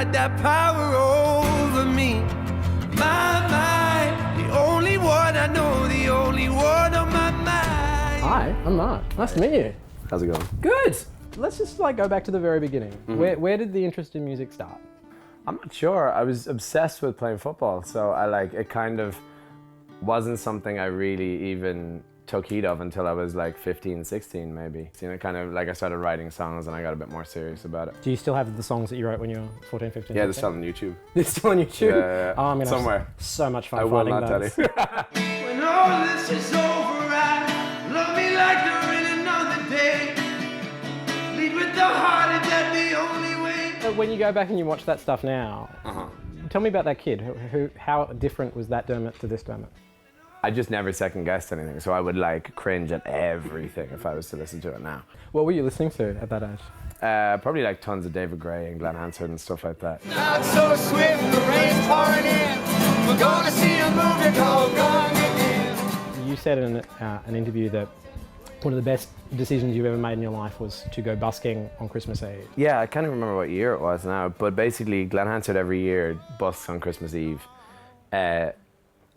got that power over me. My, the only one I know, the only one on my mind. Hi, I'm Mark. Nice to meet you. How's it going? Good. Let's just go back to the very beginning. Where did the interest in music start? I'm not sure. I was obsessed with playing football, so it kind of wasn't something I really even took heed of until I was like 15, 16 maybe. You know, kind of like I started writing songs and I got a bit more serious about it. Do you still have the songs that you wrote when you were 14, 15? Yeah, they're still on YouTube. They're still on YouTube? Yeah. Oh, I'm gonna somewhere. have so much fun I will finding not those. tell you. When all this is over, I love me like there ain't another day. Lead with the heart, is that the only way? When you go back and you watch that stuff now, tell me about that kid. How different was that Dermot to this Dermot? I just never second guessed anything, so I would like cringe at everything if I was to listen to it now. What were you listening to at that age? Probably like tons of David Gray and Glenn Hansard and stuff like that. Not so swift, the rain's pouring in. We're gonna see a movie called Gone Again. You said in an interview that one of the best decisions you've ever made in your life was to go busking on Christmas Eve. Yeah, I can't even remember what year it was now, but basically Glenn Hansard every year busks on Christmas Eve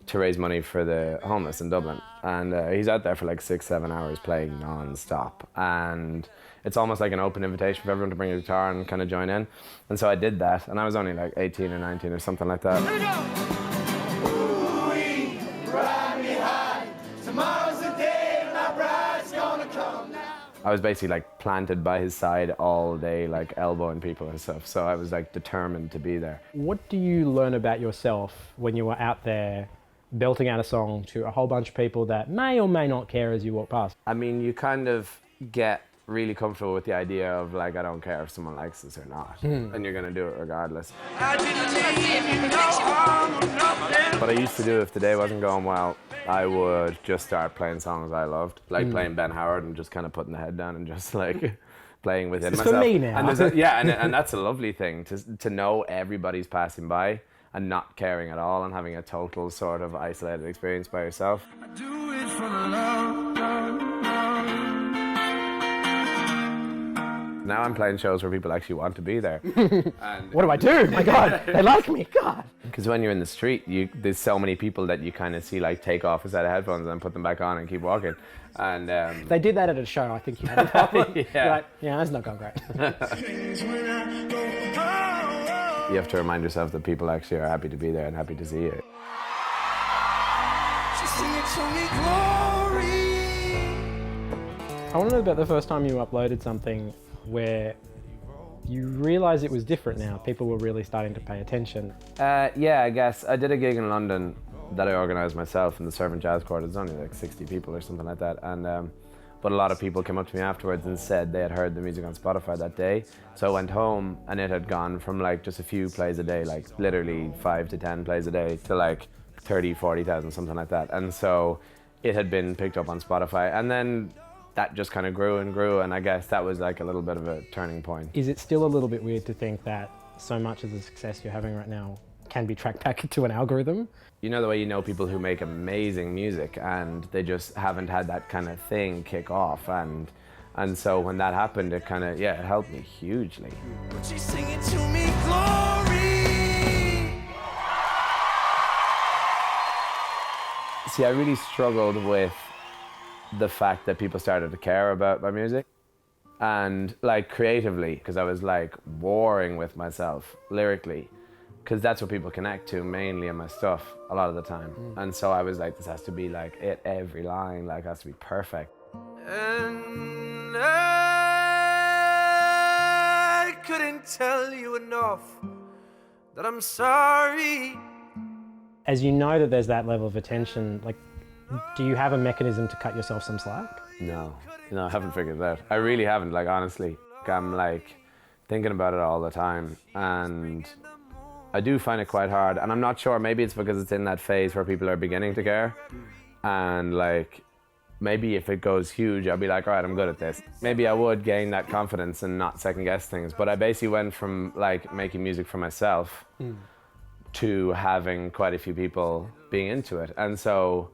to raise money for the homeless in Dublin. And he's out there for like 6-7 hours playing non-stop. And it's almost like an open invitation for everyone to bring a guitar and kind of join in. And so I did that, and I was only like 18 or 19 or something like that. Here we go! Ooh-wee, ride me high. Tomorrow's the day my bride's gonna come now. I was basically like planted by his side all day, like elbowing people and stuff. So I was like determined to be there. What do you learn about yourself when you were out there belting out a song to a whole bunch of people that may or may not care as you walk past? I mean, you kind of get really comfortable with the idea of like, I don't care if someone likes this or not, and you're gonna do it regardless. I didn't mean you no harm or nothing. What I used to do if the day wasn't going well, I would just start playing songs I loved, like playing Ben Howard and just kind of putting the head down and just like playing within It's myself. for me now. And that's a lovely thing to know everybody's passing by and not caring at all and having a total sort of isolated experience by yourself. I do it for love, love, love. Now I'm playing shows where people actually want to be there. And What do I do? My God, they like me. God. because when you're in the street, there's so many people that you kind of see like take off a set of headphones and then put them back on and keep walking. And They did that at a show. I think you had a problem. Yeah. You're like, yeah, that's not going great. When I go, oh, you have to remind yourself that people actually are happy to be there and happy to see you. she sing it to me glory. I want to know about the first time you uploaded something where you realised it was different now. People were really starting to pay attention. Yeah, I guess. I did a gig in London that I organised myself in the Servant Jazz Court. It was only like 60 people or something like that. And but a lot of people came up to me afterwards and said they had heard the music on Spotify that day. So I went home and it had gone from like just a few plays a day, like literally 5 to 10 plays a day, to like 30, 40,000, something like that. And so it had been picked up on Spotify. And then that just kind of grew and grew, and I guess that was like a little bit of a turning point. Is it still a little bit weird to think that so much of the success you're having right now can be tracked back to an algorithm? You know the way you know people who make amazing music and they just haven't had that kind of thing kick off, and so when that happened, it kind of, yeah, it helped me hugely. She sing it to me glory. See, I really struggled with the fact that people started to care about my music, and like creatively, because I was like warring with myself lyrically, because that's what people connect to mainly in my stuff a lot of the time. And so I was like, this has to be like it, every line like has to be perfect. And I couldn't tell you enough that I'm sorry. As you know that there's that level of attention, like, do you have a mechanism to cut yourself some slack? No, I haven't figured it out. I really haven't, like, honestly. I'm like thinking about it all the time, and I do find it quite hard. And I'm not sure, maybe it's because it's in that phase where people are beginning to care, and like maybe if it goes huge, I'll be like, all right, I'm good at this. Maybe I would gain that confidence and not second guess things. But I basically went from like making music for myself to having quite a few people being into it. And so,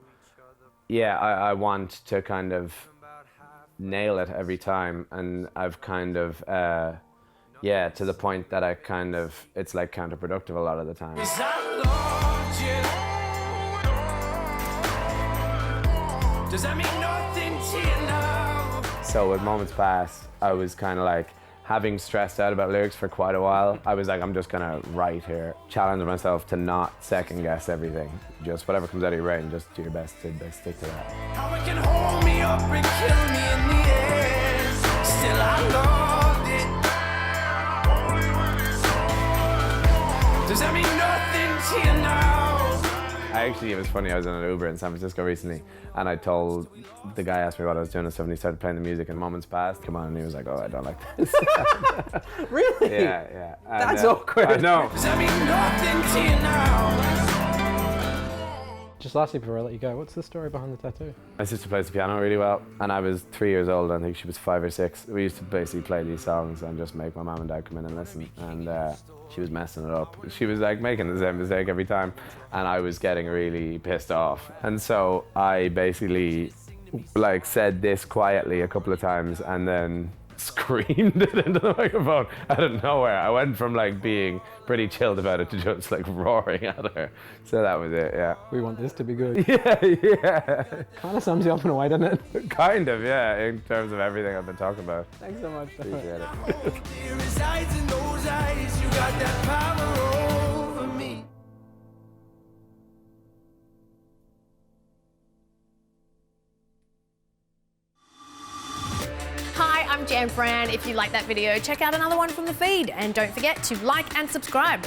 yeah, I want to kind of nail it every time. And I've kind of Yeah, to the point that it's like counterproductive a lot of the time. 'Cause I loved you. Does that mean nothing to you now? So with Moments Past, I was kind of like, having stressed out about lyrics for quite a while, I was like, I'm just gonna write here. Challenge myself to not second guess everything. Just whatever comes out of your brain, just do your best to stick to that. How it can hold me up and kill me in the end. Still I loved it. Does that mean nothing to you now? It was funny, I was in an Uber in San Francisco recently, and I told, the guy asked me what I was doing and stuff, and he started playing the music, and Moments Past come on, and he was like, oh, I don't like this. Really? Yeah. And, That's awkward. I know. Does that mean nothing to you now? Just lastly, before I let you go, what's the story behind the tattoo? My sister plays the piano really well, and I was 3 years old, I think she was 5 or 6. We used to basically play these songs and just make my mum and dad come in and listen, and she was messing it up. She was like making the same mistake every time, and I was getting really pissed off. And so I basically like said this quietly a couple of times and then screamed it into the microphone out of nowhere. I went from like being pretty chilled about it to just like roaring at her. So that was it, yeah. We want this to be good. Yeah. Kind of sums you up in a way, doesn't it? Kind of, yeah, in terms of everything I've been talking about. Thanks so much. Appreciate it. There resides in those eyes. You got that power over me. Hi, I'm Jan Fran. If you like that video, check out another one from the feed. And don't forget to like and subscribe.